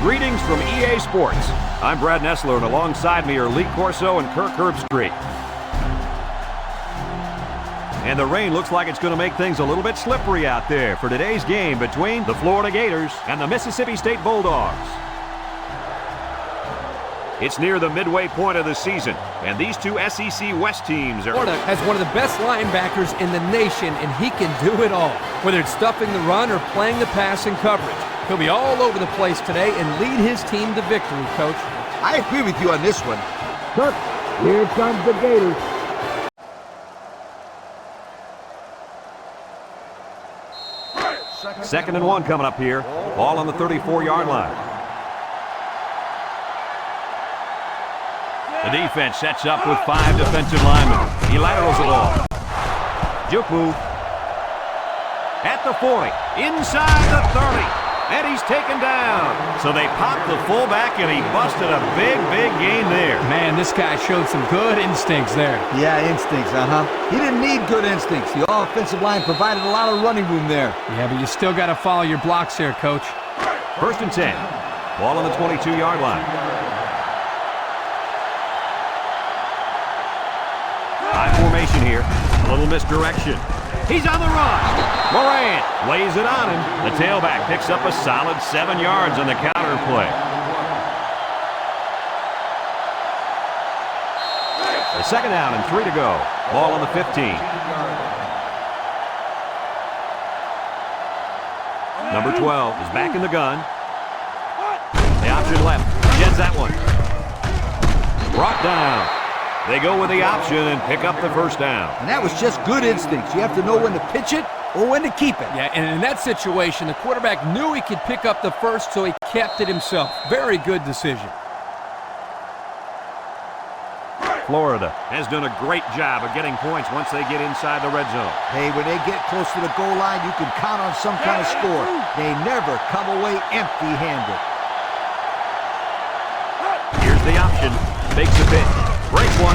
Greetings from EA Sports. I'm Brad Nessler, and alongside me are Lee Corso and Kirk Herbstreit. And the rain looks like it's going to make things a little bit slippery out there for today's game between the Florida Gators and the Mississippi State Bulldogs. It's near the midway point of the season, and these two SEC West teams are... Florida has one of the best linebackers in the nation, and he can do it all, whether it's stuffing the run or playing the pass in coverage. He'll be all over the place today and lead his team to victory, Coach. I agree with you on this one. Cook, here comes the Gators. Second and 1 coming up here. Ball on the 34-yard line. The defense sets up with 5 defensive linemen. He laterals it off. Juke move. At the 40. Inside the 30. And he's taken down. So they popped the fullback, and he busted a big, big gain there. Man, this guy showed some good instincts there. Yeah, instincts, He didn't need good instincts. The offensive line provided a lot of running room there. Yeah, but you still got to follow your blocks here, Coach. First and 10. Ball on the 22-yard line. High formation here. A little misdirection. He's on the run. Moran lays it on him. The tailback picks up a solid 7 yards on the counter play. The second down and 3 to go. Ball on the 15. Number 12 is back in the gun. The option left. Jets that one. Brought down. They go with the option and pick up the first down. And that was just good instincts. You have to know when to pitch it or when to keep it. Yeah, and in that situation, the quarterback knew he could pick up the first, so he kept it himself. Very good decision. Florida has done a great job of getting points once they get inside the red zone. Hey, when they get close to the goal line, you can count on some kind of score. They never come away empty-handed. Here's the option. Makes a pitch. Breaks one.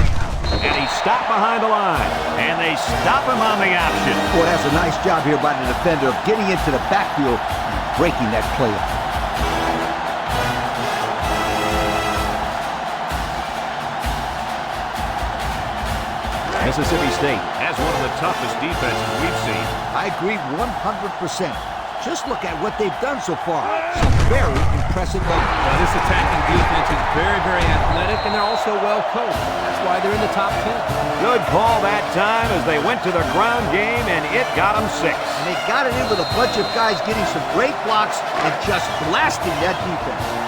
And he's stopped behind the line. And they stop him on the option. Boy, that's a nice job here by the defender of getting into the backfield and breaking that play up. Mississippi State has one of the toughest defenses we've seen. I agree 100%. Just look at what they've done so far. Some very impressive numbers. This attacking defense is very, very athletic, and they're also well coached. That's why they're in the top 10. Good call that time as they went to the ground game, and it got them 6. And they got it in with a bunch of guys getting some great blocks and just blasting that defense.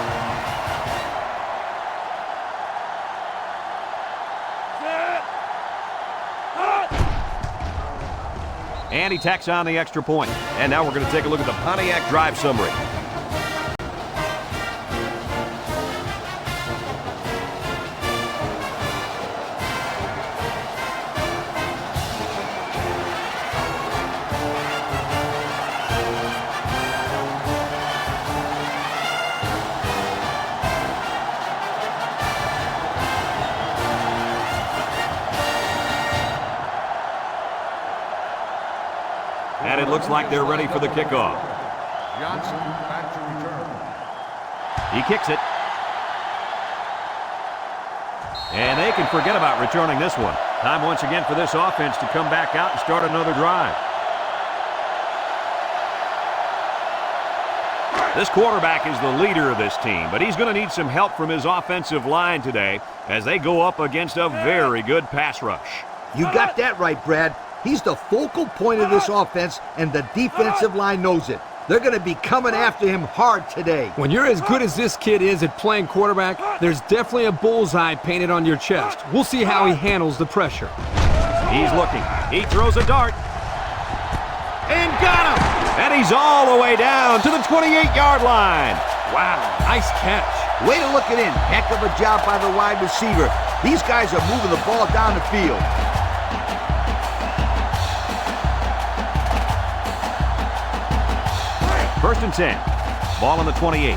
And he tacks on the extra point. And now we're going to take a look at the Pontiac drive summary. And it looks like they're ready for the kickoff. Johnson back to return. He kicks it. And they can forget about returning this one. Time once again for this offense to come back out and start another drive. This quarterback is the leader of this team, but he's going to need some help from his offensive line today as they go up against a very good pass rush. You got that right, Brad. He's the focal point of this offense, and the defensive line knows it. They're going to be coming after him hard today. When you're as good as this kid is at playing quarterback, there's definitely a bullseye painted on your chest. We'll see how he handles the pressure. He's looking. He throws a dart. And got him! And he's all the way down to the 28-yard line. Wow, nice catch. Way to look it in. Heck of a job by the wide receiver. These guys are moving the ball down the field. First and 10. Ball on the 28.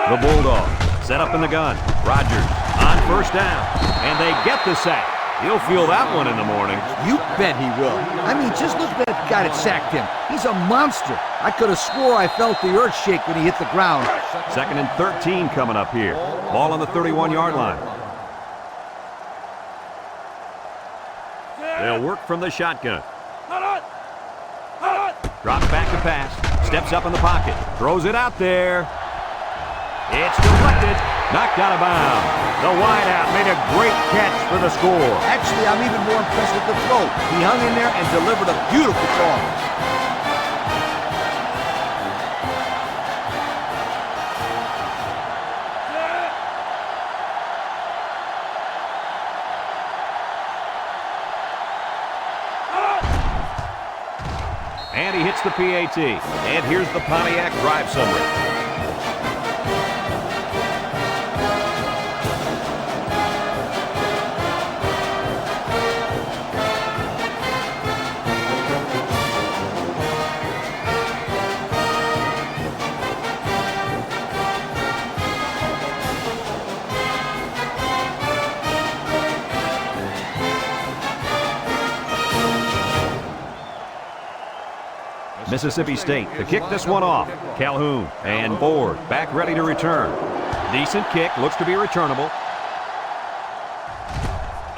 The Bulldogs set up in the gun. Rodgers on first down. And they get the sack. He'll feel that one in the morning. You bet he will. I mean, just look at that guy that sacked him. He's a monster. I could have swore I felt the earth shake when he hit the ground. 2nd and 13 coming up here. Ball on the 31-yard line. They'll work from the shotgun. Drops back to pass. Steps up in the pocket. Throws it out there. It's deflected. Knocked out of bounds. The wideout made a great catch for the score. Actually, I'm even more impressed with the throw. He hung in there and delivered a beautiful ball. And he hits the PAT. And here's the Pontiac drive summary. Mississippi State to kick this one off. Calhoun and Ford back ready to return. Decent kick, looks to be returnable.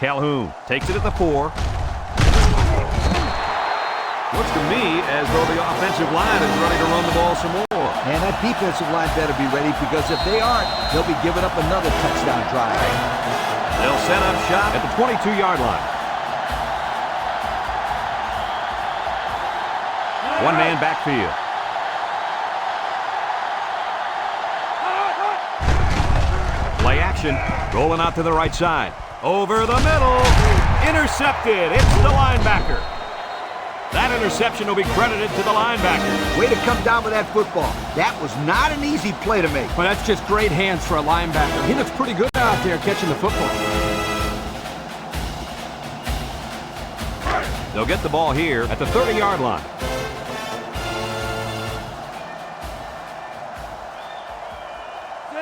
Calhoun takes it at the 4. Looks to me as though the offensive line is ready to run the ball some more. And that defensive line better be ready, because if they aren't, they'll be giving up another touchdown drive. They'll set up shop at the 22-yard line. One-man backfield. Play action. Rolling out to the right side. Over the middle. Intercepted. It's the linebacker. That interception will be credited to the linebacker. Way to come down with that football. That was not an easy play to make. But that's just great hands for a linebacker. He looks pretty good out there catching the football. They'll get the ball here at the 30-yard line.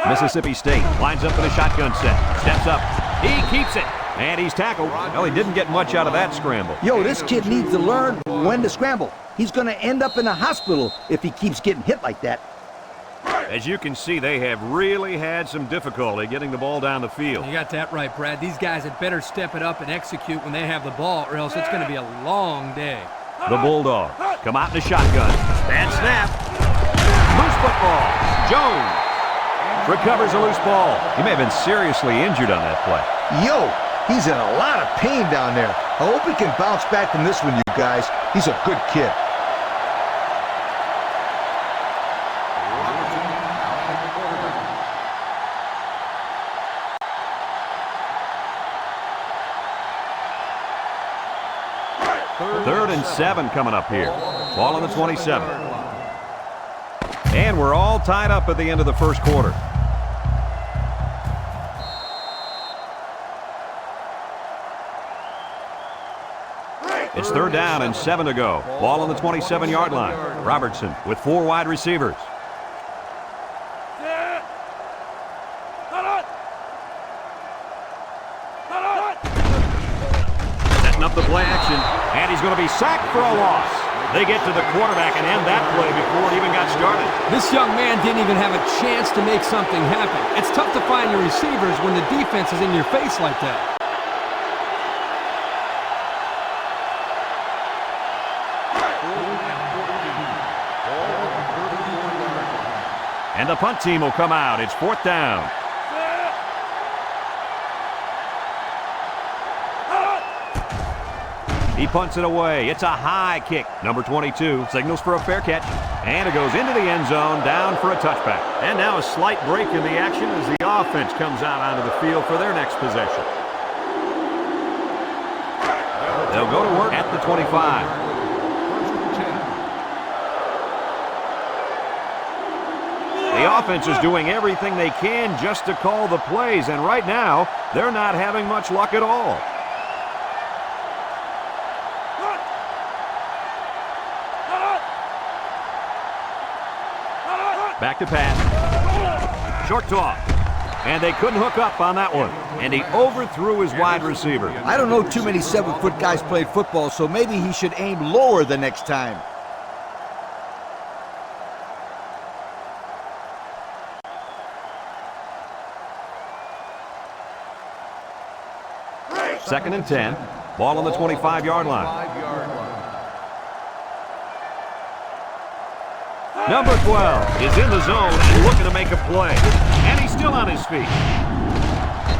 Mississippi State lines up in a shotgun set. Steps up. He keeps it. And he's tackled. Well, he didn't get much out of that scramble. Yo, this kid needs to learn when to scramble. He's going to end up in a hospital if he keeps getting hit like that. As you can see, they have really had some difficulty getting the ball down the field. You got that right, Brad. These guys had better step it up and execute when they have the ball, or else it's going to be a long day. The Bulldogs come out in a shotgun. Bad snap. Loose football. Jones recovers a loose ball. He may have been seriously injured on that play. Yo, he's in a lot of pain down there. I hope he can bounce back from this one, you guys. He's a good kid. Third and 7 coming up here. Ball on the 27. And we're all tied up at the end of the first quarter. It's 3rd down and 7 to go. Ball on the 27-yard line. Robertson with 4 wide receivers. Setting up the play action, and he's going to be sacked for a loss. They get to the quarterback and end that play before it even got started. This young man didn't even have a chance to make something happen. It's tough to find your receivers when the defense is in your face like that. And the punt team will come out. It's 4th down. He punts it away. It's a high kick. Number 22 signals for a fair catch. And it goes into the end zone, down for a touchback. And now a slight break in the action as the offense comes out onto the field for their next possession. They'll go to work at the 25. The offense is doing everything they can just to call the plays, and right now, they're not having much luck at all. Back to pass. Short toss. And they couldn't hook up on that one. And he overthrew his wide receiver. I don't know too many 7-foot guys playing football, so maybe he should aim lower the next time. Second and 10. Ball on the 25-yard line. 5-yard line. Number 12 is in the zone and looking to make a play. And he's still on his feet.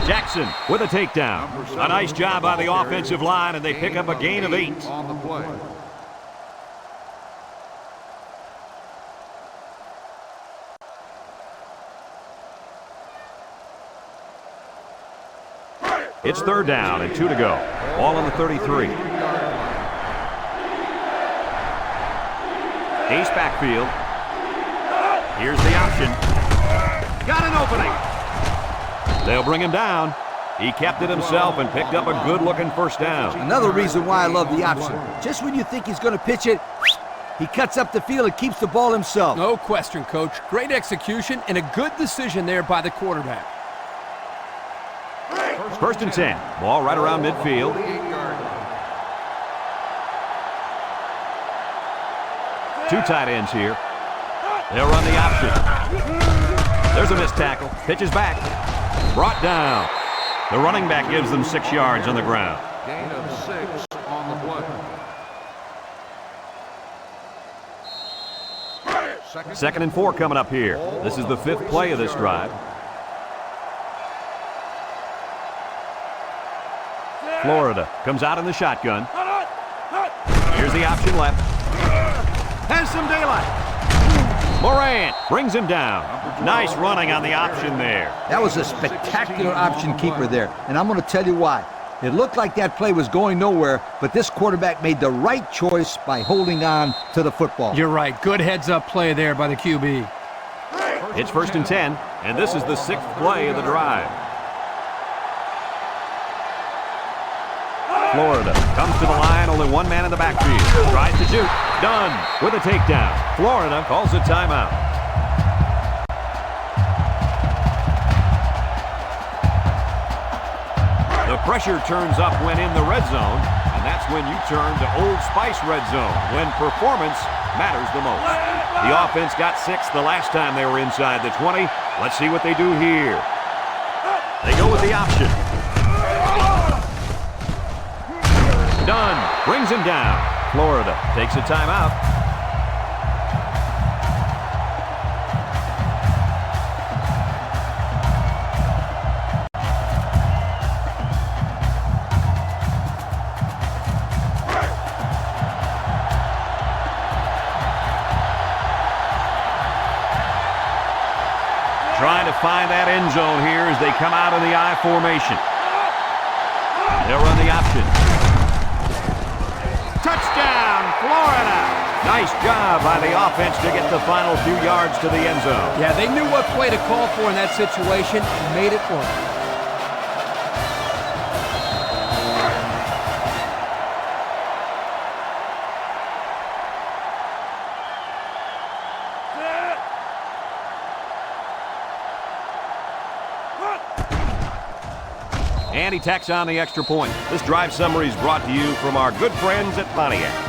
Jackson with a takedown. A nice job by the offensive line, and they pick up a gain of 8. On the play. It's third down and 2 to go. Ball on the 33. Ace backfield. Here's the option. Got an opening. They'll bring him down. He kept it himself and picked up a good-looking first down. Another reason why I love the option. Just when you think he's going to pitch it, he cuts up the field and keeps the ball himself. No question, Coach. Great execution and a good decision there by the quarterback. First and 10. Ball right around midfield. 8-yard line. 2 tight ends here. They'll run the option. There's a missed tackle. Pitches back. Brought down. The running back gives them 6 yards on the ground. Gain of 6 on the play. Second and 4 coming up here. This is the 5th play of this drive. Florida comes out in the shotgun. Here's the option left. Has some daylight. Moran brings him down. Nice running on the option there. That was a spectacular option keeper there, and I'm going to tell you why. It looked like that play was going nowhere, but this quarterback made the right choice by holding on to the football. You're right. Good heads-up play there by the QB. It's first and 10, and this is the 6th play of the drive. Florida comes to the line, only one man in the backfield. Tries to shoot. Done with a takedown. Florida calls a timeout. The pressure turns up when in the red zone, and that's when you turn to Old Spice Red Zone, when performance matters the most. The offense got 6 the last time they were inside the 20. Let's see what they do here. They go with the option. Dunn brings him down. Florida takes a timeout. Trying to find that end zone here as they come out in the I formation. They'll run the option. Touchdown, Florida! Nice job by the offense to get the final few yards to the end zone. Yeah, they knew what play to call for in that situation and made it work. And he tacks on the extra point. This drive summary is brought to you from our good friends at Pontiac.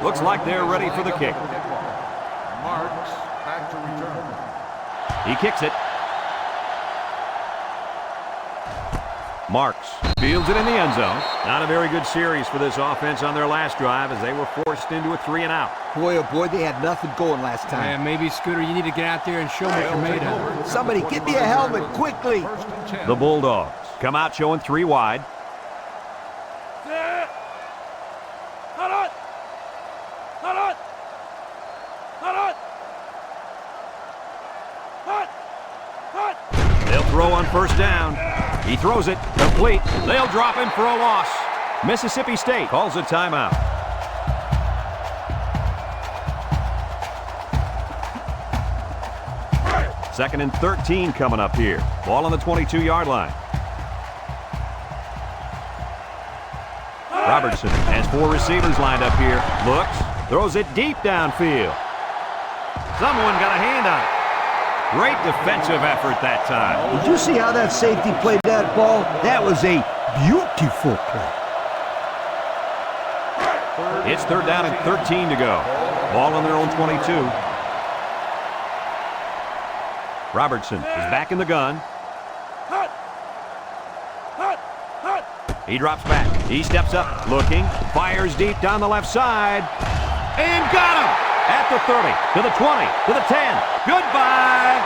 Looks like they're ready for the kick. Marks back to return. He kicks it. Marks fields it in the end zone. Not a very good series for this offense on their last drive as they were forced into a 3-and-out. Boy, oh boy, they had nothing going last time. Yeah, maybe, Scooter, you need to get out there and show what you're made of. Somebody get me a helmet quickly. First and 10. The Bulldogs come out showing 3 wide. They'll throw on first down. He throws it, complete. They'll drop him for a loss. Mississippi State calls a timeout. Second and 13 coming up here. Ball on the 22-yard line. Robertson has 4 receivers lined up here. Looks, throws it deep downfield. Someone got a hand on it. Great defensive effort that time. Did you see how that safety played that ball? That was a beautiful play. It's third down and 13 to go. Ball on their own 22. Robertson is back in the gun. He drops back. He steps up, looking, fires deep down the left side, and got him! At the 30, to the 20, to the 10. Goodbye!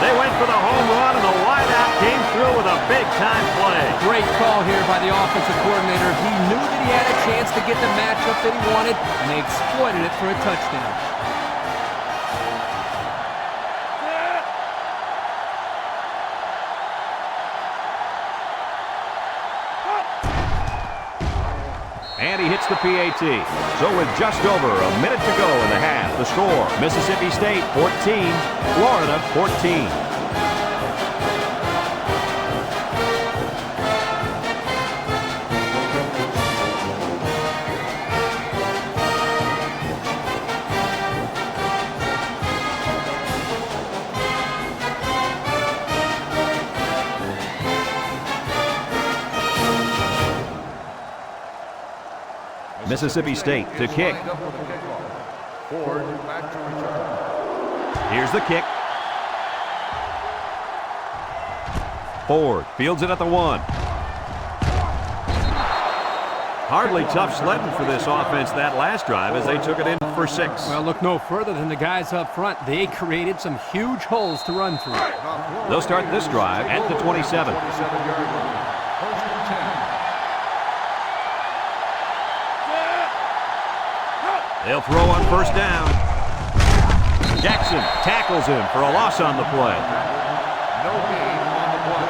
They went for the home run, and the wideout came through with a big-time play. Great call here by the offensive coordinator. He knew that he had a chance to get the matchup that he wanted, and they exploited it for a touchdown. And he hits the PAT. So with just over a minute to go in the half, the score, Mississippi State 14, Florida 14. Mississippi State to kick. Ford back to return. Here's the kick. Ford fields it at the 1. Hardly tough sledding for this offense that last drive as they took it in for 6. Well, look no further than the guys up front. They created some huge holes to run through. They'll start this drive at the 27. 27-yard line. First and 10. They'll throw on first down. Jackson tackles him for a loss on the play. No gain on the play.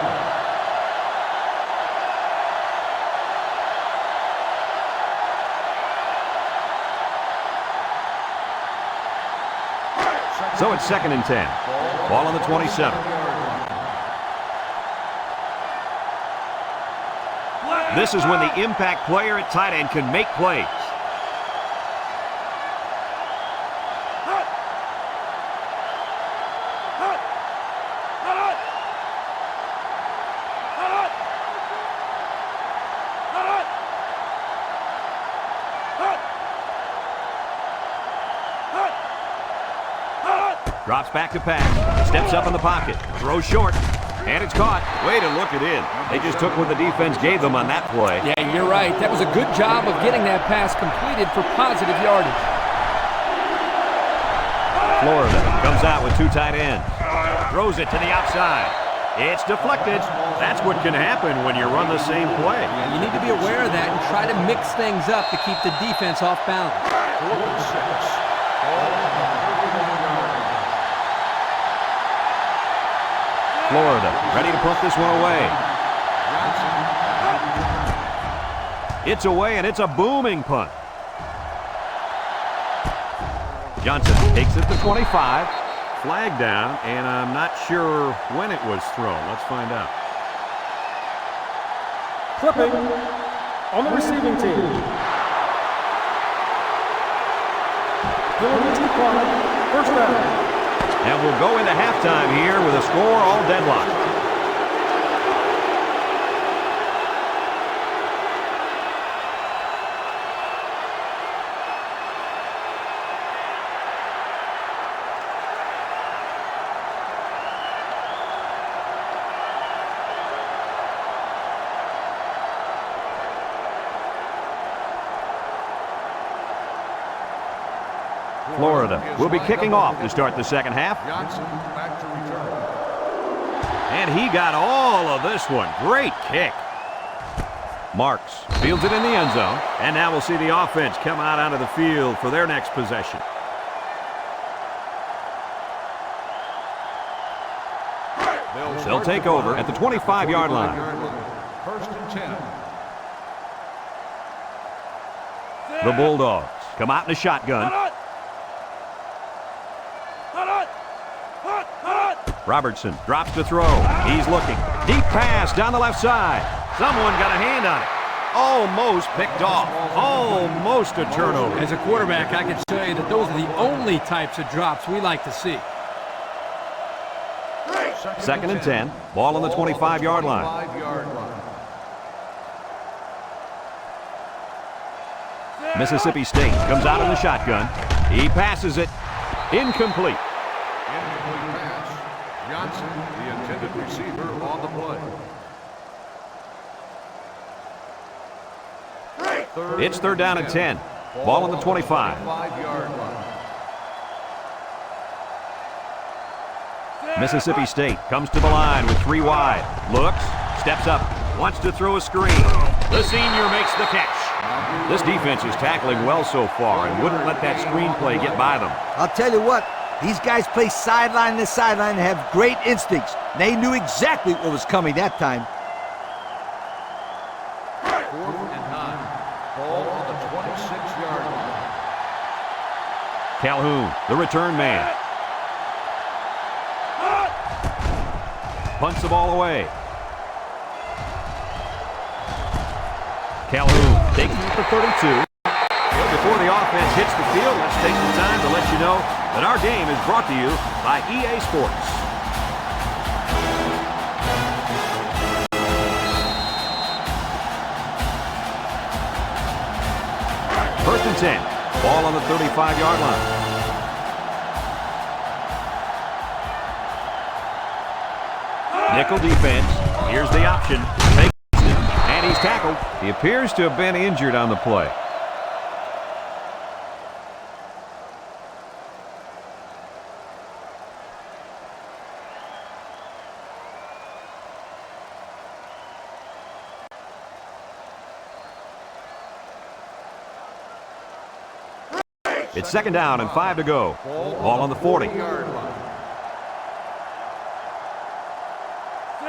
So it's second and 10. Ball on the 27. This is when the impact player at tight end can make plays. Drops back to pass. Steps up in the pocket. Throws short. And it's caught. Way to look it in. They just took what the defense gave them on that play. Yeah, you're right. That was a good job of getting that pass completed for positive yardage. Florida comes out with 2 tight ends. Throws it to the outside. It's deflected. That's what can happen when you run the same play. Yeah, you need to be aware of that and try to mix things up to keep the defense off balance. 4 and 6. Florida ready to put this one away. It's away, and it's a booming punt. Johnson takes it to 25. Flag down, and I'm not sure when it was thrown. Let's find out. Clipping on the receiving team. Penalty clock. First down. And we'll go into halftime here with a score all deadlocked. Florida will be kicking off to start the second half. Johnson back to return. And he got all of this one. Great kick. Marks fields it in the end zone. And now we'll see the offense come out onto the field for their next possession. They'll take over at the 25-yard line. First and 10. The Bulldogs come out in a shotgun. Robertson drops to throw. He's looking. Deep pass down the left side. Someone got a hand on it. Almost picked off. Almost a turnover. As a quarterback, I can tell you that those are the only types of drops we like to see. Second and 10. Ball on the 25-yard line. 25-yard line. Mississippi State comes out in the shotgun. He passes it. Incomplete. Incomplete pass. Johnson, the intended receiver, on the play. It's third down and 10. Ball on the 25. 25-yard line. Mississippi State comes to the line with 3 wide. Looks, steps up, wants to throw a screen. The senior makes the catch. This defense is tackling well so far and wouldn't let that screen play get by them. I'll tell you what, these guys play sideline to sideline and have great instincts. They knew exactly what was coming that time. 4th and 9. Ball on the 26-yard line. Calhoun, the return man. Punts the ball away. Calhoun takes it to 32. Before the offense hits the field, let's take some time to let you know that our game is brought to you by EA Sports. First and 10. Ball on the 35-yard line. Nickel defense. Here's the option. Fakes it, and he's tackled. He appears to have been injured on the play. It's second down and 5 to go. Ball on the 40.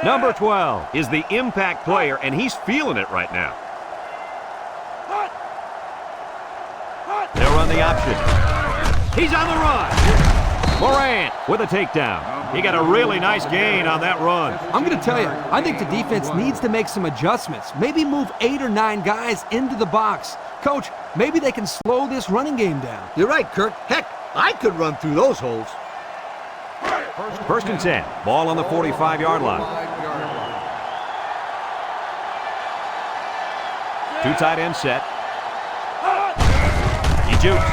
Number 12 is the impact player, and he's feeling it right now. They'll run the option. He's on the run. Morant with a takedown. He got a really nice gain on that run. I'm going to tell you, I think the defense needs to make some adjustments. Maybe move 8 or 9 guys into the box. Coach, maybe they can slow this running game down. You're right, Kirk. Heck, I could run through those holes. First and 10. Ball on the 45-yard line. 2 tight end set. He jukes.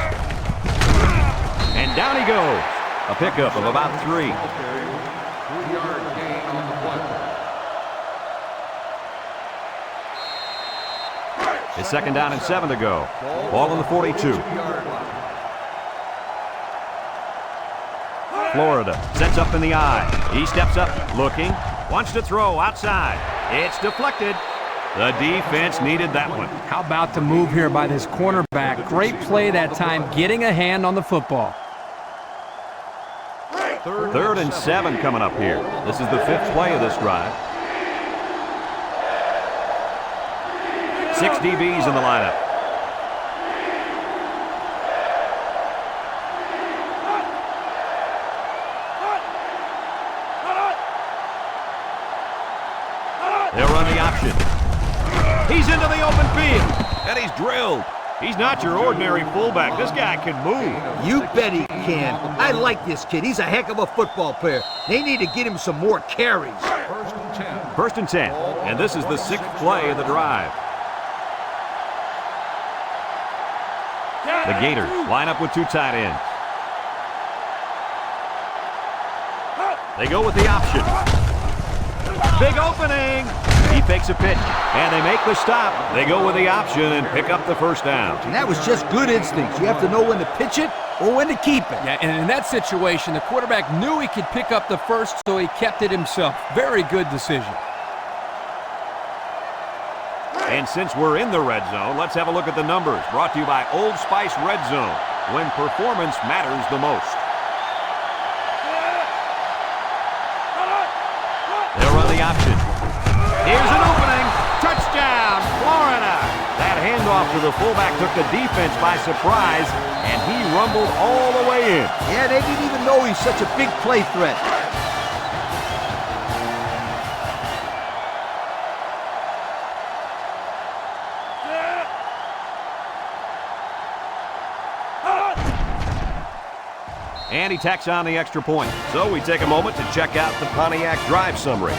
And down he goes. A pickup of about 3. 3-yard gain on the play. It's second down and 7 to go. Ball on the 42. Florida sets up in the eye. He steps up, looking, wants to throw outside. It's deflected. The defense needed that one. How about the move here by this cornerback? Great play that time, getting a hand on the football. Third and 7 coming up here. This is the 5th play of this drive. 6 DBs in the lineup. They'll run the option. He's into the open field, and he's drilled. He's not your ordinary fullback. This guy can move. You bet he can. I like this kid. He's a heck of a football player. They need to get him some more carries. First and 10. First and 10, and this is the 6th play of the drive. The Gators line up with 2 tight ends. They go with the option. Big opening. He fakes a pitch, and they make the stop. They go with the option and pick up the first down. And that was just good instincts. You have to know when to pitch it or when to keep it. Yeah, and in that situation, the quarterback knew he could pick up the first, so he kept it himself. Very good decision. And since we're in the red zone, let's have a look at the numbers. Brought to you by Old Spice Red Zone, when performance matters the most. They'll run the option. Here's an opening. after the fullback took the defense by surprise, and he rumbled all the way in. Yeah, they didn't even know he's such a big play threat. And he tacks on the extra point. So we take a moment to check out the Pontiac drive summary.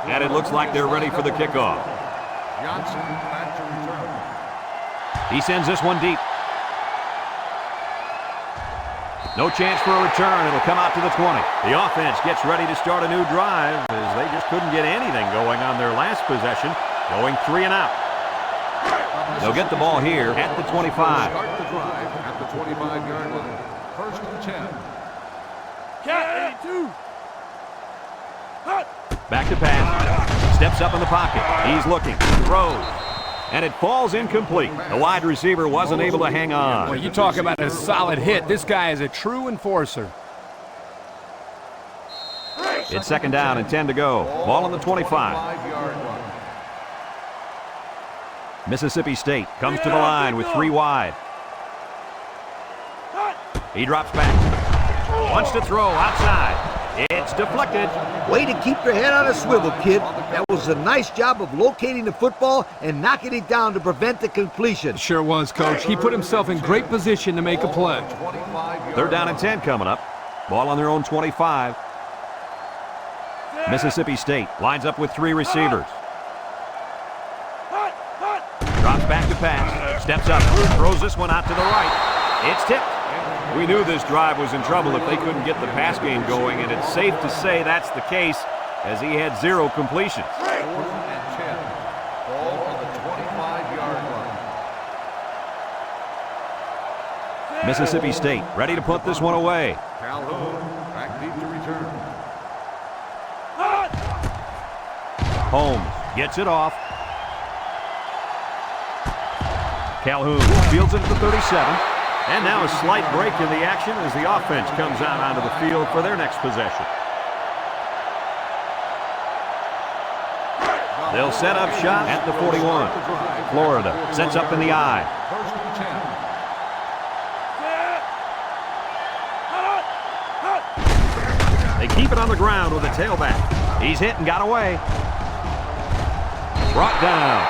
And it looks like they're ready for the kickoff. Johnson back to return. He sends this one deep. No chance for a return. It'll come out to the 20. The offense gets ready to start a new drive as they just couldn't get anything going on their last possession, going 3 and out. They'll get the ball here at the 25. Start the drive at the 25-yard line. First and 10. Cat 82. Back to pass. Steps up in the pocket. He's looking. Throws. And it falls incomplete. The wide receiver wasn't able to hang on. Well, you talk about a solid hit. This guy is a true enforcer. It's second down and 10 to go. Ball on the 25. 25-yard line. Mississippi State comes to the line with 3 wide. He drops back. Wants to throw outside. It's deflected. Way to keep your head on a swivel, kid. That was a nice job of locating the football and knocking it down to prevent the completion. Sure was, Coach. He put himself in great position to make a play. 25-yard Third down and 10 coming up. Ball on their own 25. Mississippi State lines up with 3 receivers. Drops back to pass. Steps up. Throws this one out to the right. It's tipped. We knew this drive was in trouble if they couldn't get the pass game going, and it's safe to say that's the case as he had 0 completions. 4th and 10. Ball on the 25-yard line. Mississippi State ready to put this one away. Calhoun back deep to return. Holmes gets it off. Calhoun fields it at the 37. And now a slight break in the action as the offense comes out onto the field for their next possession. They'll set up shop at the 41. Florida sets up in the I. First and 10. They keep it on the ground with a tailback. He's hit and got away. Brought down.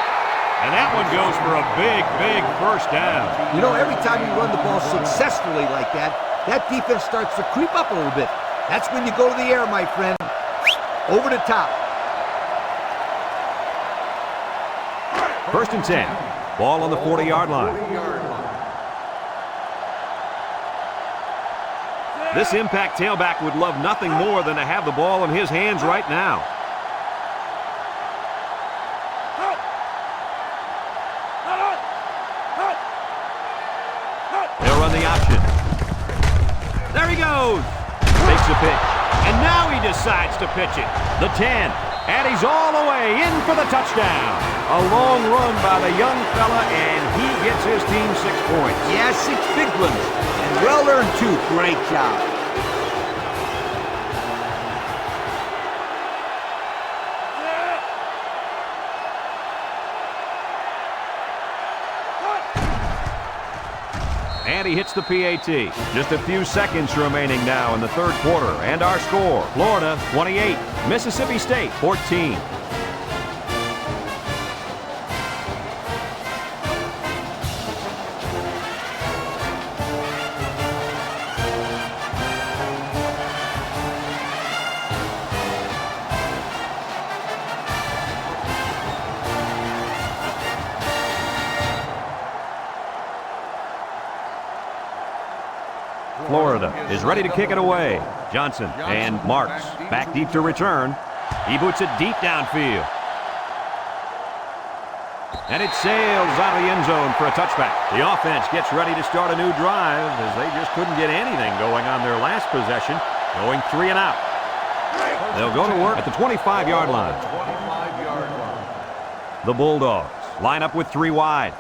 And that one goes for a big, big first down. You know, every time you run the ball successfully like that, that defense starts to creep up a little bit. That's when you go to the air, my friend. Over the top. First and 10. Ball on the 40-yard line. 40-yard line. This impact tailback would love nothing more than to have the ball in his hands right now. They'll run the option. There he goes. Makes a pitch. And now he decides to pitch it. The 10. And he's all the way in for the touchdown. A long run by the young fella, and he gets his team 6 points. Yeah, 6 big ones. And well earned, too. Great job. And he hits the PAT. Just a few seconds remaining now in the third quarter. And our score, Florida 28, Mississippi State 14. Florida is ready to kick it away. Johnson and Marks back deep to return. He boots it deep downfield. And it sails out of the end zone for a touchback. The offense gets ready to start a new drive as they just couldn't get anything going on their last possession, going 3 and out. They'll go to work at the 25-yard line. 25-yard line. The Bulldogs line up with 3 wide.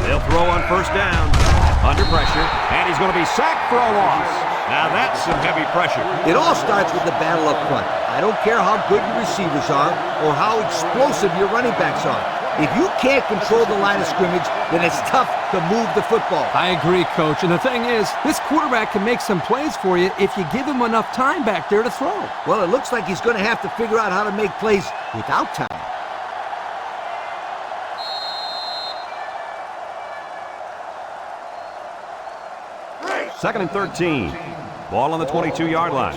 They'll throw on first down. Under pressure, and he's going to be sacked for a loss. Now that's some heavy pressure. It all starts with the battle up front. I don't care how good your receivers are or how explosive your running backs are. If you can't control the line of scrimmage, then it's tough to move the football. I agree, Coach. And the thing is, this quarterback can make some plays for you if you give him enough time back there to throw. Well, it looks like he's going to have to figure out how to make plays without time. Second and 13. Ball on the 22-yard line.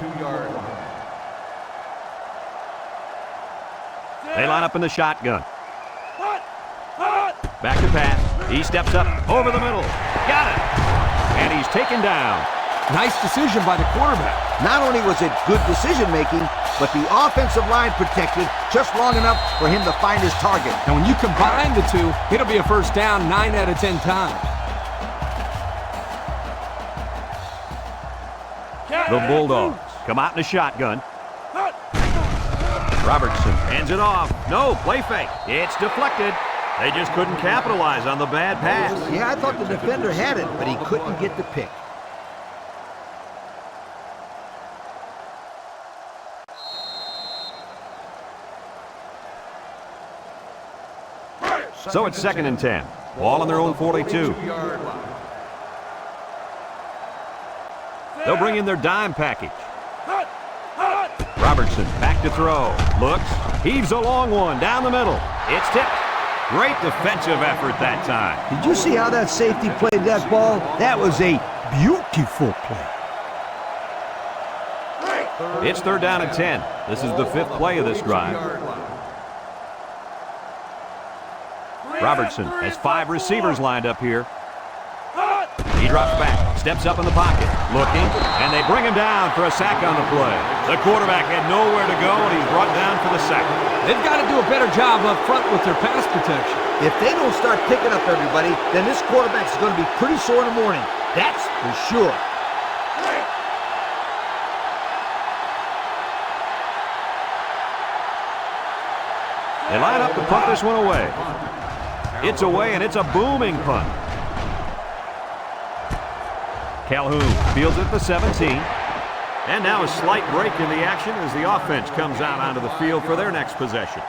They line up in the shotgun. Back to pass. He steps up over the middle. Got it. And he's taken down. Nice decision by the quarterback. Not only was it good decision-making, but the offensive line protected just long enough for him to find his target. And when you combine the two, it'll be a first down 9 out of 10 times. The Bulldogs come out in a shotgun. Robertson hands it off. No, play fake. It's deflected. They just couldn't capitalize on the bad pass. Yeah, I thought the defender had it, but he couldn't get the pick. So it's second and 10. Ball on their own 42. They'll bring in their dime package. Robertson back to throw. Looks. Heaves a long one down the middle. It's tipped. Great defensive effort that time. Did you see how that safety played that ball? That was a beautiful play. It's third down and 10. This is the 5th play of this drive. Robertson has 5 receivers lined up here. He drops back, steps up in the pocket, looking, and they bring him down for a sack on the play. The quarterback had nowhere to go, and he's brought down for the sack. They've got to do a better job up front with their pass protection. If they don't start picking up everybody, then this quarterback is going to be pretty sore in the morning. That's for sure. They line up to punt this one away. It's away, and it's a booming punt. Calhoun fields it at the 17. And now a slight break in the action as the offense comes out onto the field for their next possession.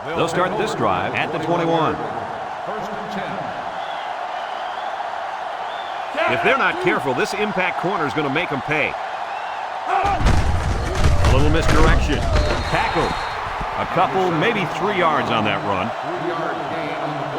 They'll start this drive at the 21. First and 10. If they're not careful, this impact corner is going to make them pay. A little misdirection. Tackled. A couple, maybe 3 yards on that run. 3-yard gain on the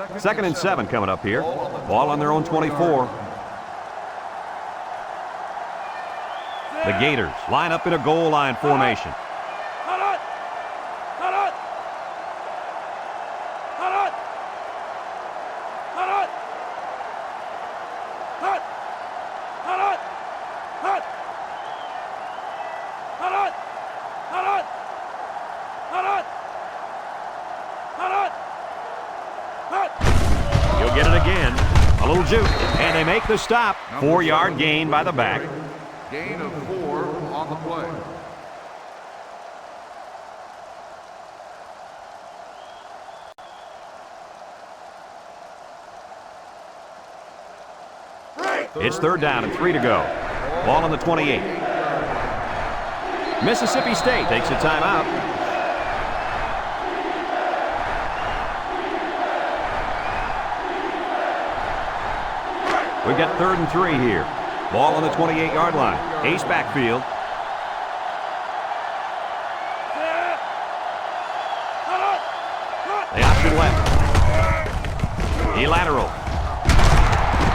play. Second and 7 coming up here. Ball on their own 24. The Gators line up in a goal line formation. You'll get it again. A little juke, and they make the stop. 4-yard gain by the back. Gain of 4 on the play. It's third down and 3 to go. Ball on the 28. Mississippi State takes a timeout. We've got third and 3 here. Ball on the 28-yard line. Ace backfield. The option left. He lateral.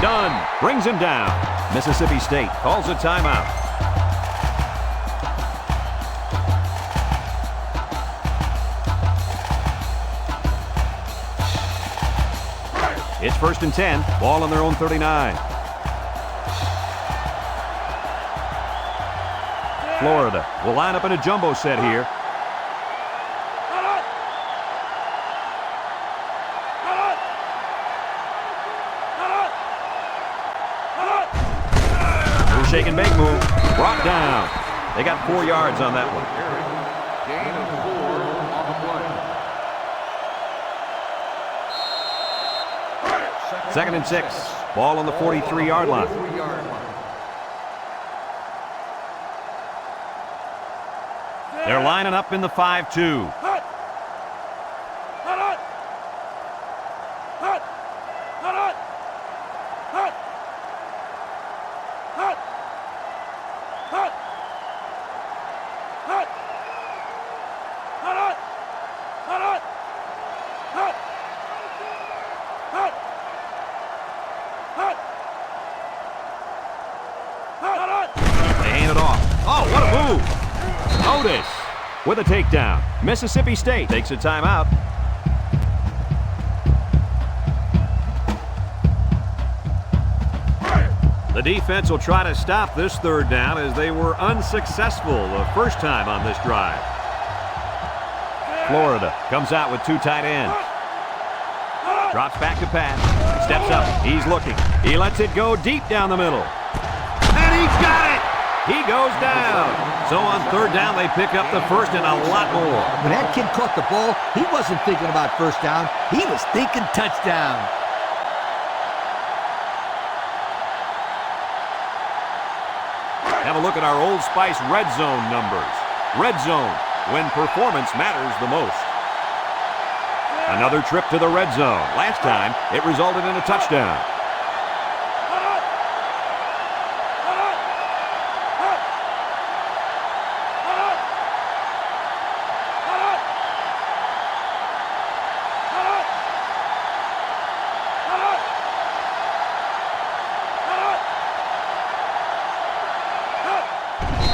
Done. Brings him down. Mississippi State calls a timeout. It's 1st and 10. Ball on their own 39. Florida will line up in a jumbo set here. Shake and bake move. Brought down. They got 4 yards on that one. Gain of 4 on the play. 2nd and 6. Ball on the 43-yard line. They're lining up in the 5-2. They hand it off. Oh, what a move. Otis with a takedown. Mississippi State takes a timeout. The defense will try to stop this 3rd down as they were unsuccessful the first time on this drive. Florida comes out with 2 tight ends. Drops back to pass. Steps up. He's looking. He lets it go deep down the middle. And he got it! He goes down. So on 3rd down, they pick up the 1st and a lot more. When that kid caught the ball, he wasn't thinking about 1st down. He was thinking touchdown. Have a look at our Old Spice Red Zone numbers. Red Zone, when performance matters the most. Another trip to the red zone. Last time, it resulted in a touchdown.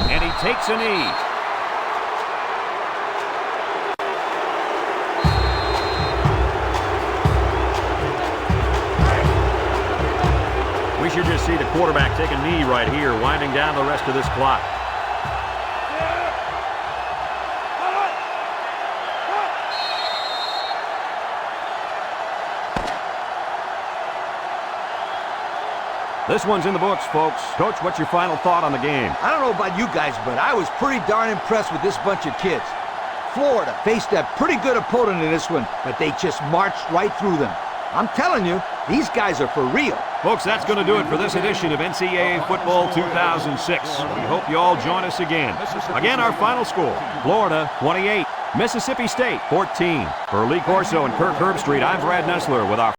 And he takes a knee. We should just see the quarterback take a knee right here, winding down the rest of this clock. This one's in the books, folks. Coach, what's your final thought on the game? I don't know about you guys, but I was pretty darn impressed with this bunch of kids. Florida faced a pretty good opponent in this one, but they just marched right through them. I'm telling you, these guys are for real. Folks, that's going to do it for this edition of NCAA Football 2006. We hope you all join us again. Again, our final score, Florida 28, Mississippi State 14. For Lee Corso and Kirk Herbstreit, I'm Brad Nessler with our